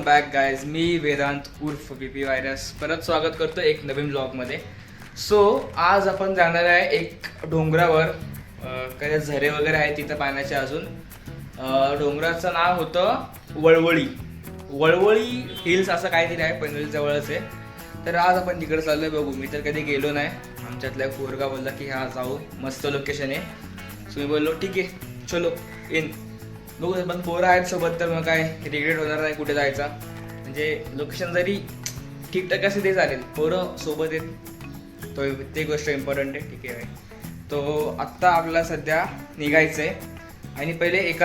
Back guys. मी वेदांत उर्फ BP virus परत स्वागत करतो एक नवीन ब्लॉगमध्ये. सो आज आपण जाणार आहे एक डोंगरावर. काही झरे वगैरे आहेत तिथं पाण्याचे. अजून डोंगराचं नाव होतं वळवळी हिल्स असं काहीतरी आहे, पनवेल जवळच आहे. तर आज आपण तिकडे चाललोय. बघू, मी तर कधी गेलो नाही. आमच्यातला एक पोरगा बोलला की हा जाऊ, मस्त लोकेशन आहे. सो मी बोललो ठीक आहे चलो इन. बघू पण पोरं आहेत सोबत तर मग काय रिग्रेट होणार नाही कुठे जायचा. म्हणजे लोकेशन जरी ठीकठाक असेल ते चालेल, पोरं सोबत आहेत तो ते गोष्ट इम्पॉर्टंट आहे. ठीक आहे. तो आत्ता आपल्याला सध्या निघायचं आहे आणि पहिले एक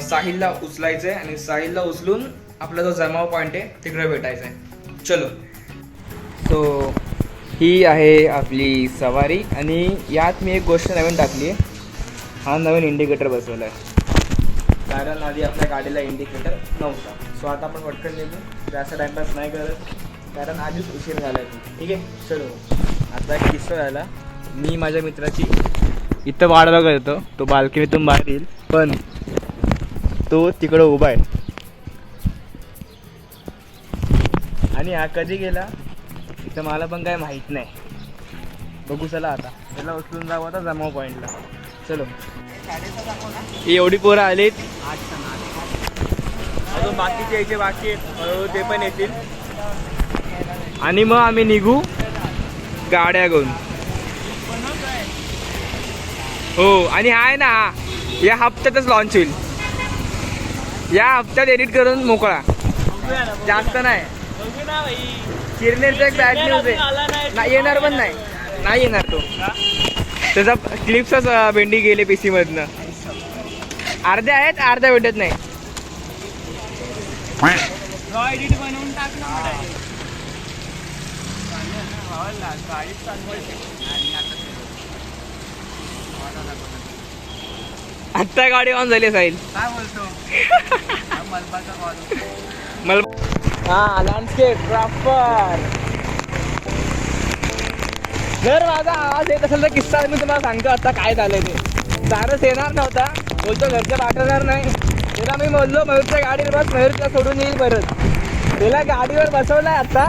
साहिलला उचलायचं आहे आणि साहिलला उचलून आपला जो जमाव पॉईंट आहे तिकडे भेटायचं आहे. चलो. सो ही आहे आपली सवारी आणि यात मी एक गोष्ट नवीन टाकली आहे. हा नवीन इंडिकेटर बसवला आहे, कारण आधी आपल्या गाडीला इंडिकेटर नव्हता. सो आता आपण पटकन निघू, जास्त टाइमपास नाही करत कारण आधीच उशीर झाला आहे. ठीक आहे चलो. आता एक किस्सा झाला. मी माझ्या मित्राची इथं वाट बघत होतो. तो बाल्कनीतून बाहेर येईल पण तो तिकडं उभा आहे आणि हा कधी गेला इथं मला पण काय माहीत नाही. बघू चला आता त्याला उचलून जाऊ आता जमाव पॉईंटला. चलो. ही एवढी पोरं आलीत, अजून बाकीचे यायचे बाकी आहेत, ते पण येतील आणि मग आम्ही निघू गाड्या घेऊन. हो आणि आहे ना, या हप्त्यातच लॉन्च होईल. या हप्त्यात एडिट करून मोकळा, जास्त नाही. किरनेरचा एक बॅड न्यूज आहे, नाही येणार पण नाही येणार तो. त्याचा क्लिप्सच भेंडी गेले पीसी मधनं. अर्ध्या आहेत, अर्ध्या भेटत नाही. आत्ता गाडी ऑन झाली साहिल. काय बोलतो हा लँडस्केप प्रॉपर. जर माझा आवाज येत असेल तर किस्सा मी तुम्हाला सांगतो आता काय झालंय ते. दारच येणार नव्हता, बोलतो घरच्या पाठवणार नाही. त्याला मी बोललो मयूरच्या गाडीवर बस, मयूरला सोडून येईल परत. त्याला गाडीवर बसवलाय आता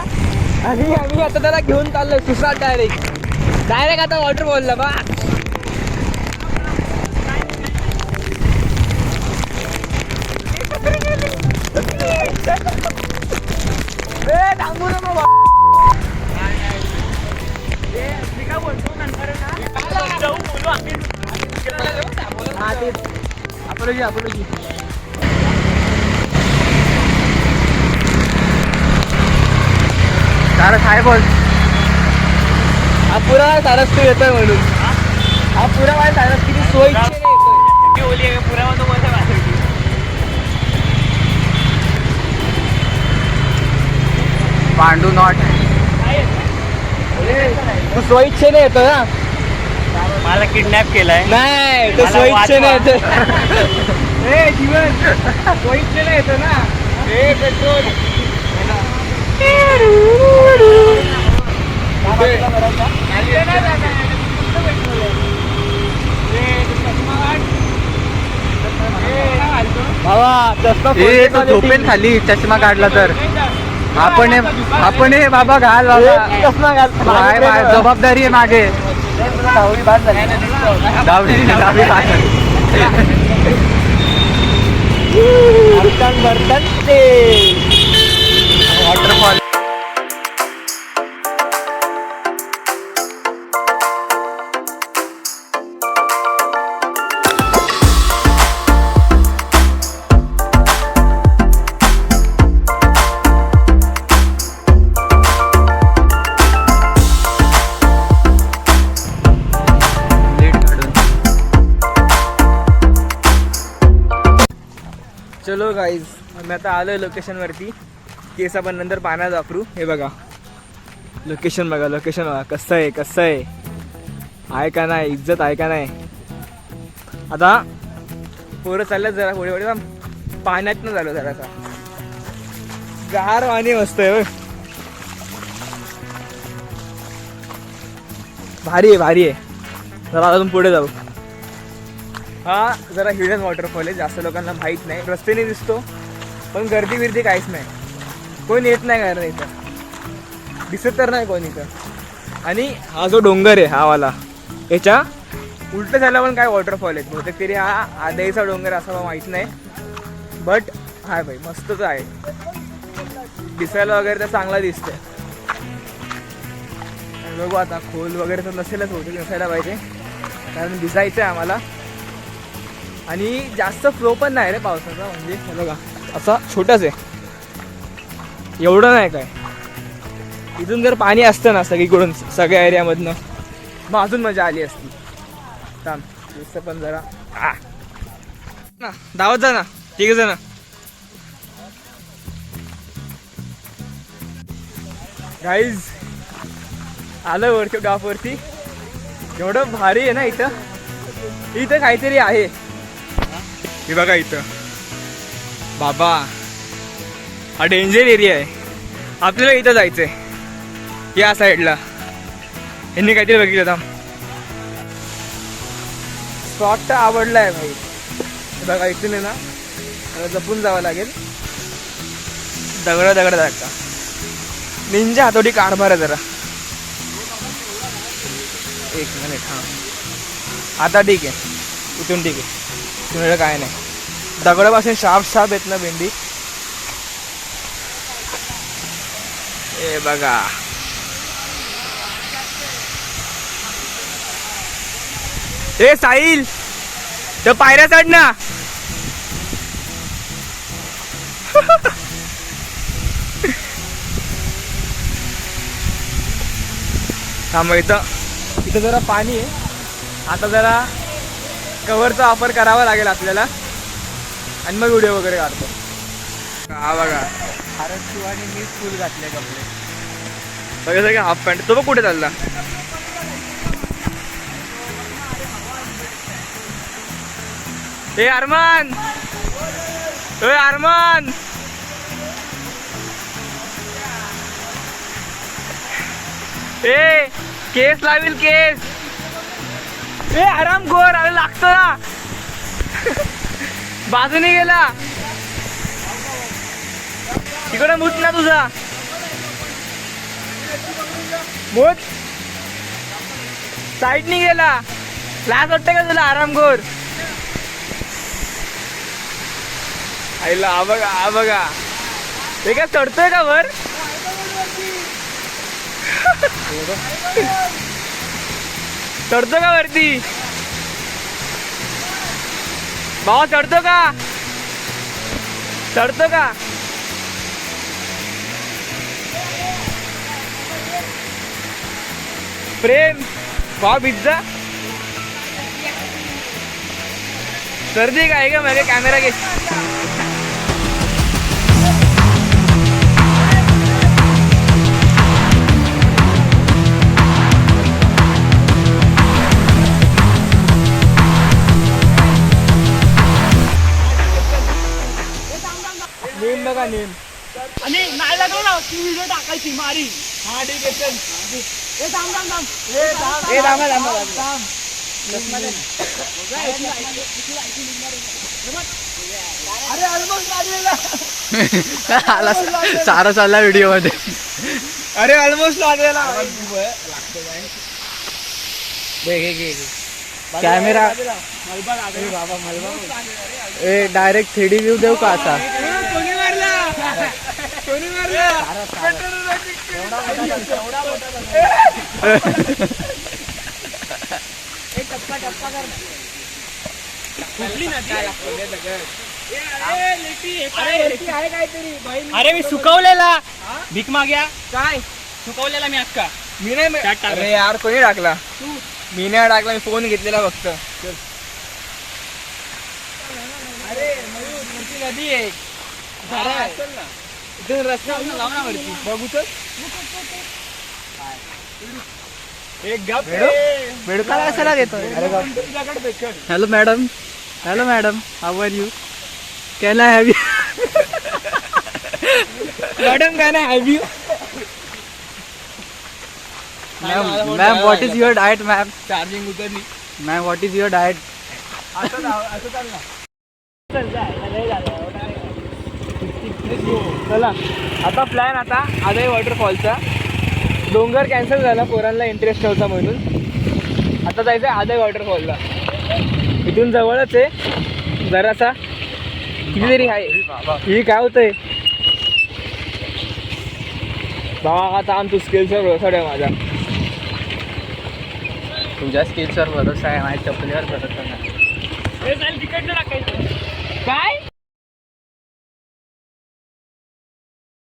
आणि आम्ही आता त्याला घेऊन चाललोय सुसाट. डायरेक्ट आता वॉटर बोलला बा. थांबू ना मग. अपलोजी सारस आहे बोल. हा पुरा सारस तू येतोय म्हणून. हा पुरा वाय सारस किती सोयीची येतोय पुरा तो मजा वाजवली. पांडू नॉट तू स्वइच्छेने येतो ना. मला किडनॅप केलाय. नाही तो स्वइच्छेने येतो. जीवन स्वइच्छेने येतो ना. पेट्रोल बाबा झोपेल खाली चष्मा काढला तर. आपण हे बाबा घाल बाबा चष्मा घाल. जबाबदारी आहे मागे. वॉटरफॉल चलो गाईज. मी आता आलोय लोकेशनवरती. केस आपण नंतर पाण्यात वापरू. हे बघा लोकेशन बघा कसं आहे का नाही, इज्जत आहे का नाही. आता पोरं चालल्यात जरा पुढे पाण्यात न झालं जरासा गार पाणी मस्त आहे. भारी आहे. जरा अजून पुढे जाऊ. हा जरा हिडन वॉटरफॉल आहे, जास्त लोकांना माहीत नाही. रस्त्याने दिसतो पण गर्दी बिर्दी काहीच नाही, कोण येत नाही कारण इथं दिसत तर नाही कोण इथं. आणि हा जो डोंगर आहे हा वाला, याच्या उलट झाला पण काय वॉटरफॉल आहेत बहुतेक तरी. हा आदईचा डोंगर असा मला माहीत नाही, बट हाय भाई मस्तच आहे, दिसायला वगैरे तर चांगला दिसतंय. बघू आता खोल वगैरे तर नसेलच, बहुतेक नसायला पाहिजे कारण दिसायचं आहे आम्हाला. आणि जास्त फ्लो पण नाही रे पावसाचा, म्हणजे हे बघा असा छोटाच आहे, एवढं नाही काय. इथून जर पाणी असतं ना सगळीकडून सगळ्या एरियामधनं मग अजून मजा आली असती. थांब दिसतं पण जरा ना, धावत जा ना ठीक आहे ना. गाईज आलं वरती टॉपवरती, एवढं भारी आहे ना इथं. इथं काहीतरी आहे हे बघा इथं. बाबा हा डेंजर एरिया आहे, आपल्याला इथं जायचंय या साईडला. यांनी काहीतरी बघितलं थांब. स्पॉट तर आवडला आहे भाई, बघा इथून आहे ना जपून जावं लागेल. दगड दगड का निंजा हातोडी कारभार आहे जरा. एक मिनिट हां, आता ठीक आहे, इथून ठीक आहे, तुम्हाला काय नाही. दगडापासून शार्प येत ना भेंडी. ए बघा ए साहिल, तर पायऱ्या चढ ना. थांब, इथं जरा पाणी आहे, आता जरा कव्हरचा वापर करावा लागेल आपल्याला आणि मग व्हिडिओ वगैरे काढतो. हा बघा भारत शिवानी मी फुल घातले कपडे बघा सगळे हाफ पॅन्ट. तो बघ कुठे चालला. ए अरमान, ए अरमान, ए केस लावील केस. ए आराम गोर, अरे लागतो ना. बाजूने गेला तिकडे, मूत ना तुझा मूत, साईडनी गेला. लाज वाटतं का तुला आराम गोर. आईला हा बघा, हा बघा ते काय चढतोय का वर. चढतो का वरती भावा, चढतो का, चढतो का. प्रेम भाव पिझ्झा सर्दी का आहे का मेरे कॅमेरा के. नेम बघा नेम, आणि नाही लागलो ना ती व्हिडिओ टाकायची मारी. हा ठीक आहे चल. ए थांब थांब थांब, ए थांबा थांबा थांब. अरे ऑलमोस्ट लागलेला. आला सारा चालला व्हिडिओ मध्ये. अरे ऑलमोस्ट लागलेला. कॅमेरा बाबा मलबा ए डायरेक्ट 3D व्ह्यू देऊ का आता. कोणी मारला, कोणी मारला. एक टप्पा टप्पा कर कुठली नदी आहे काहीतरी. अरे मी सुकवलेला भीक माग्या. काय सुकवलेला मी अक्का. मी नाही. अरे यार कोणी टाकला. मी नाही टाकला, मी फोन घेतलेला फक्त. अरे मोठी नदी आहे, इथे रस्ता लावना वरती बघू तर. एक गप बेडकाला कशाला घेतोय. Hello madam, hello madam, how are you, can I have you. Madam can I have you. Ma'am what is your diet. Ma'am charging उतरली. Ma'am what is your diet. असं चालला. चला आता प्लॅन आता आदाई वॉटरफॉलचा. डोंगर कॅन्सल झाला, पोरांना इंटरेस्ट नव्हता म्हणून. आता जायचं आहे आदाई वॉटरफॉलला. इथून जवळच आहे जरासा, कितीतरी आहे. ही काय होतंय बाबा, आता आमचं स्किल्सवर भरोसा आहे माझा. तुझ्या स्किल्सवर भरोसा आहे, माझ्या चपलीवर भरोसा नाही. काय